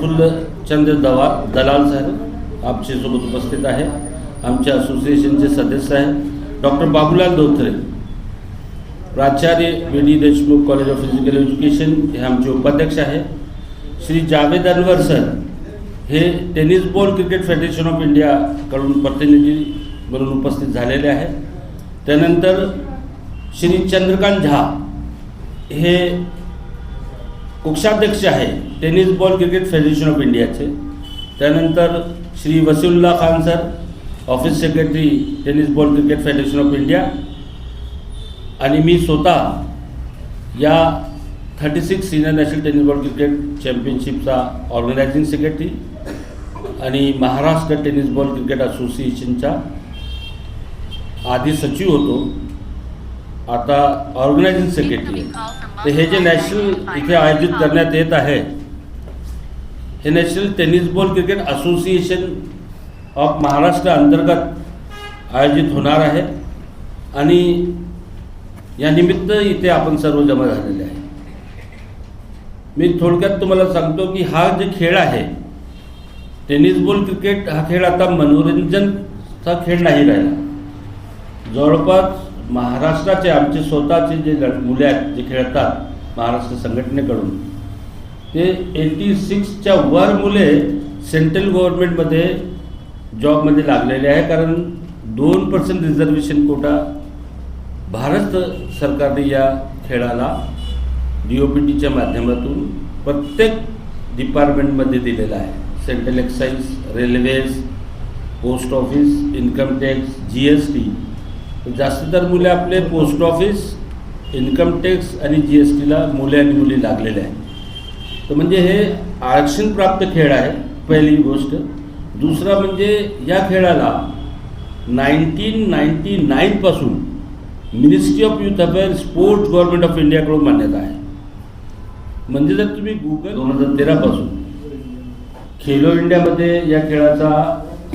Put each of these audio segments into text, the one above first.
प्रफुल्ल चंद्र दलाल साहेब आमच्यासोबत उपस्थित आहे. आमच्या असोसिएशनचे सदस्य आहे डॉक्टर बाबूलाल धोत्रे, प्राचार्य BD. Deshmukh college of physical education हे आमचे उपाध्यक्ष आहे. श्री जावेद अनवर सर हे tennis ball cricket federation of इंडियाकडून प्रतिनिधी म्हणून उपस्थित झालेले आहे. त्यानंतर श्री चंद्रकांत झा हे कोषाध्यक्ष आहे tennis ball cricket federation of इंडियाचे. त्यानंतर Shri Wasiullah Khan sir office secretary tennis ball cricket federation of India, आणि मी स्वतः या 36 senior national tennis ball cricket चॅम्पियनशिपचा ऑर्गनायझिंग सेक्रेटरी आणि महाराष्ट्र टेनिस बॉल क्रिकेट असोसिएशनचा आधी सचिव होतो, आता ऑर्गनायझिंग सेक्रेटरी आहे. तर हे जे नॅशनल इथे आयोजित करण्यात येत आहे हे national tennis ball cricket association of Maharashtra अंतर्गत आयोजित होणार आहे आणि या निमित्त इथे आपण सर्व जमा झालेले आहे. मी थोडक्यात तुम्हाला सांगतो की हा जे खेळ आहे टेनिस बॉल क्रिकेट हा खेळ आता मनोरंजनचा खेळ नाही राहिला. जवळपास महाराष्ट्राचे आमचे स्वतःचे जे मुले आहेत जे खेळतात महाराष्ट्र संघटनेकडून ते 86च्या वर मुले सेंट्रल गव्हर्नमेंटमध्ये जॉबमध्ये लागलेले आहे. कारण 2% रिझर्वेशन कोटा भारत सरकारने या खेळाला DOPTच्या माध्यमातून प्रत्येक डिपार्टमेंटमध्ये दिलेला आहे. Central excise, railways, post office, income tax, GST. जास्तीतर मुले आपले पोस्ट ऑफिस, इन्कम टॅक्स आणि GSTला मुले आणि मुली लागलेले आहेत. तर म्हणजे हे आरक्षणप्राप्त खेळ आहे पहिली गोष्ट. दुसरा म्हणजे या खेळाला 1999 पासून ministry of youth affair sports government of इंडियाकडून मान्यता आहे. म्हणजे जर तुम्ही गुगल 2013 पासून खेलो इंडियामध्ये या खेळाचा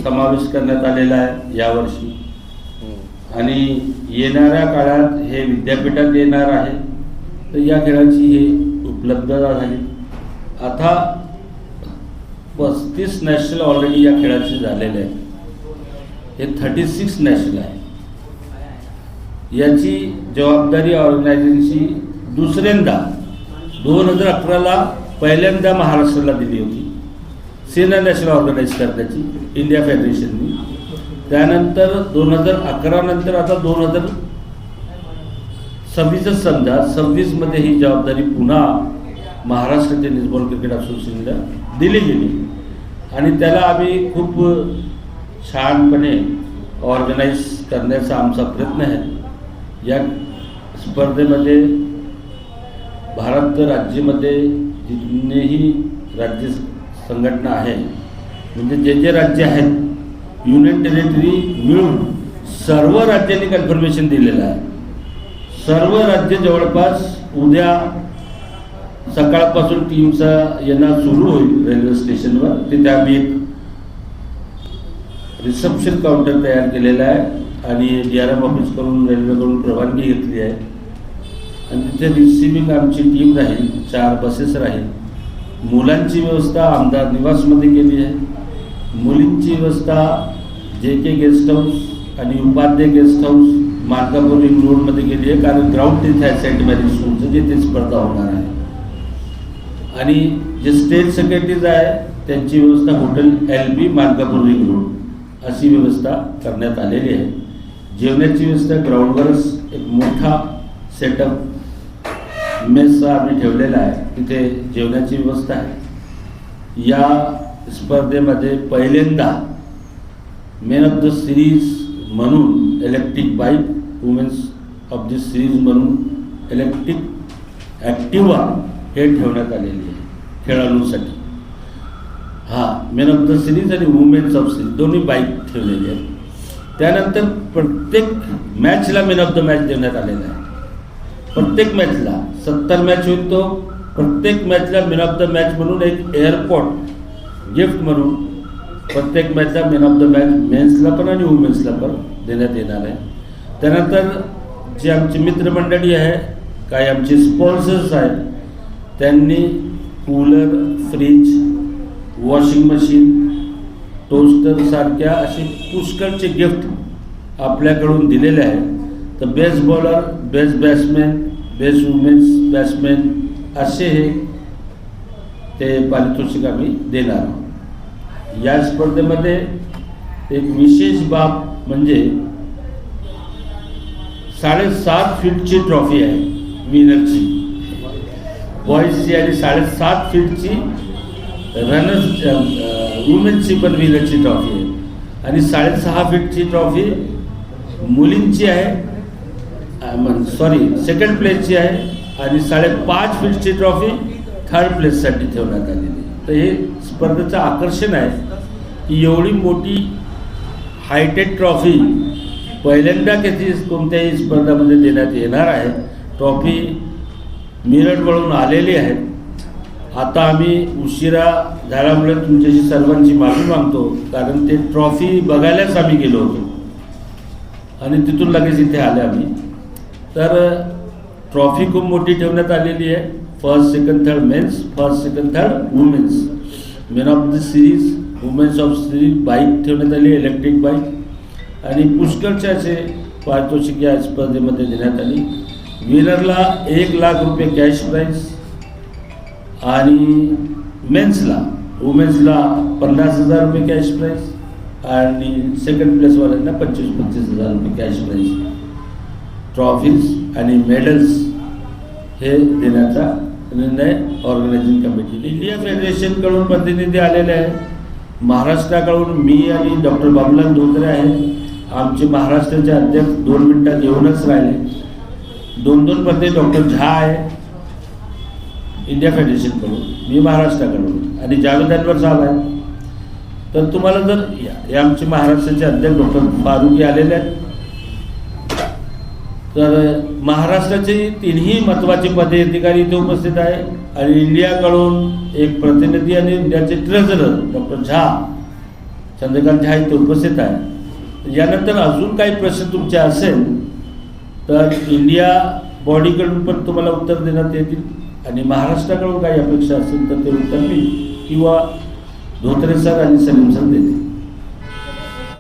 समावेश करण्यात आलेला आहे यावर्षी, आणि येणाऱ्या काळात हे विद्यापीठात येणार आहे. तर या खेळाची हे उपलब्धता झाली. आता 35 नॅशनल ऑलरेडी या खेळाचे झालेले आहे. हे 36 नॅशनल आहे. याची जबाबदारी ऑर्गनायझेशनची दुसऱ्यांदा 2011ला पहिल्यांदा महाराष्ट्राला दिली होती सिनियर नॅशनल ऑर्गनाईज करण्याची इंडिया फेडरेशननी. त्यानंतर 2011 नंतर आता 2026 समजा 26मध्ये ही जबाबदारी पुन्हा महाराष्ट्र टेनिस बॉल क्रिकेट असोसिएशनला दिली गेली आणि त्याला आम्ही खूप छानपणे ऑर्गनाईज करण्याचा आमचा प्रयत्न आहे. या स्पर्धेमध्ये भारत राज्यामध्ये जितनेही राज्य संघटना आहे म्हणजे जे राज्य आहेत युनियन टेरिटरी मिळून सर्व राज्यांनी कन्फर्मेशन दिलेलं आहे. सर्व राज्य जवळपास उद्या सकाळपासून टीमचा येणं सुरू होईल रेल्वे स्टेशनवर. तिथे आम्ही एक रिसेप्शन काउंटर तयार केलेला आहे आणि DRM ऑफिसकडून रेल्वेकडून परवानगी घेतली आहे आणि तिथे रिसिव्हिंग आमची टीम राहील, 4 बसेस राहील. मुलांची व्यवस्था आमदार निवासमध्ये केली आहे. मुलींची व्यवस्था JK गेस्ट हाऊस आणि उपाध्याय गेस्ट हाऊस मार्कापूर रिंग रोडमध्ये केली आहे, कारण ग्राउंड तिथे आहे सेंट मॅरी स्कूलचं जिथे स्पर्धा होणार आहे. आणि जे स्टेट सेक्रेटरीज आहे त्यांची व्यवस्था हॉटेल LB मार्कापूर रिंग रोड अशी व्यवस्था करण्यात आलेली आहे. जेवणाची व्यवस्था ग्राउंडवरच एक मोठा सेटअप मेसचा आम्ही ठेवलेला आहे, तिथे जेवणाची व्यवस्था आहे. या स्पर्धेमध्ये पहिल्यांदा मॅन ऑफ द सिरीज म्हणून electric bike, women's of the series म्हणून इलेक्ट्रिक ॲक्टिवा हे ठेवण्यात आलेली आहे खेळाडूंसाठी. मॅन ऑफ द सिरीज आणि वुमेन्स ऑफ सिरीज दोन्ही बाईक ठेवलेली आहे. त्यानंतर प्रत्येक मॅचला मॅन ऑफ द मॅच देण्यात आलेला आहे. प्रत्येक मॅचला 70 मॅच होईल, तो प्रत्येक मॅचला मॅन ऑफ द मॅच म्हणून एक एअरपोर्ट गिफ्ट म्हणून प्रत्येक मॅचला मॅन ऑफ द मॅच मेन्सला पण आणि वुमेन्सला पण देण्यात येणार आहे. त्यानंतर जे आमची मित्रमंडळी आहे, काही आमचे स्पॉन्सर्स आहेत, त्यांनी cooler, fridge washing machine, toaster सारख्या असे पुष्कळचे गिफ्ट आपल्याकडून दिलेले आहे. तर best bowler, best batsman, best women's batsman असे हे ते पारितोषिक आम्ही देणार आहोत. या स्पर्धेमध्ये एक विशेष बाब म्हणजे 7.5 फीटची ट्रॉफी आहे विनरची, बॉईजची, आणि 7.5 फीटची रनर्स वुमेन्सची पण विनरची ट्रॉफी आहे, आणि 6.5 फीटची ट्रॉफी मुलींची आहे, सेकंड प्लेसची आहे, आणि 5.5 फीटची ट्रॉफी थर्ड प्लेससाठी ठेवण्यात आलेली. तर हे स्पर्धेचं आकर्षण आहे की एवढी मोठी हायटेक ट्रॉफी पहिल्यांदा कधी कोणत्याही स्पर्धामध्ये देण्यात येणार आहे. ट्रॉफी मिरजवरून आलेली आहे. आता आम्ही उशिरा झाल्यामुळे तुमच्याशी सर्वांची माफी मागतो, कारण ते ट्रॉफी बघायलाच आम्ही गेलो होतो आणि तिथून लगेच इथे आले आम्ही. तर ट्रॉफी खूप मोठी ठेवण्यात आलेली आहे. First, second, third men's, first, second, third women's, men of the series, women's of series bike ठेवण्यात आली, इलेक्ट्रिक बाईक, आणि पुष्कळचे असे पारितोषिक या स्पर्धेमध्ये देण्यात आली. विनरला 1 लाख रुपये कॅश प्राईज, आणि मेन्सला, वुमेन्सला 50,000 रुपये कॅश प्राईज, आणि सेकंड प्लेसवाल्यांना 25,000 रुपये कॅश प्राईज, ट्रॉफीज आणि मेडल्स हे देण्याचा निर्णय ऑर्गनायझिंग कमिटीने. इंडिया फेडरेशनकडून प्रतिनिधी आलेले आहे. महाराष्ट्राकडून मी आणि डॉक्टर बाबूलाल धोत्रे आहे. आमचे महाराष्ट्राचे अध्यक्ष 2 मिनिटात येऊनच राहिले. 2 पदे डॉक्टर झा आहे इंडिया फेडरेशनकडून, मी महाराष्ट्राकडून, आणि जावेद अनवर साहेब आहे. तर तुम्हाला जर हे आमचे महाराष्ट्राचे अध्यक्ष डॉक्टर फारुकी आलेले आहेत. तर महाराष्ट्राचे 3ही महत्त्वाचे पदाधिकारी इथे उपस्थित आहे, आणि इंडियाकडून एक प्रतिनिधी आणि इंडियाचे ट्रेझरर डॉक्टर झा, चंद्रकांत झा इथे उपस्थित आहे. यानंतर अजून काही प्रश्न तुमचे असेल तर इंडिया बॉडीकडून पण तुम्हाला उत्तर देण्यात येतील, आणि महाराष्ट्राकडून काही अपेक्षा असेल तर ते उत्तर मी किंवा धोत्रे सर आणि सलीम सर देतील.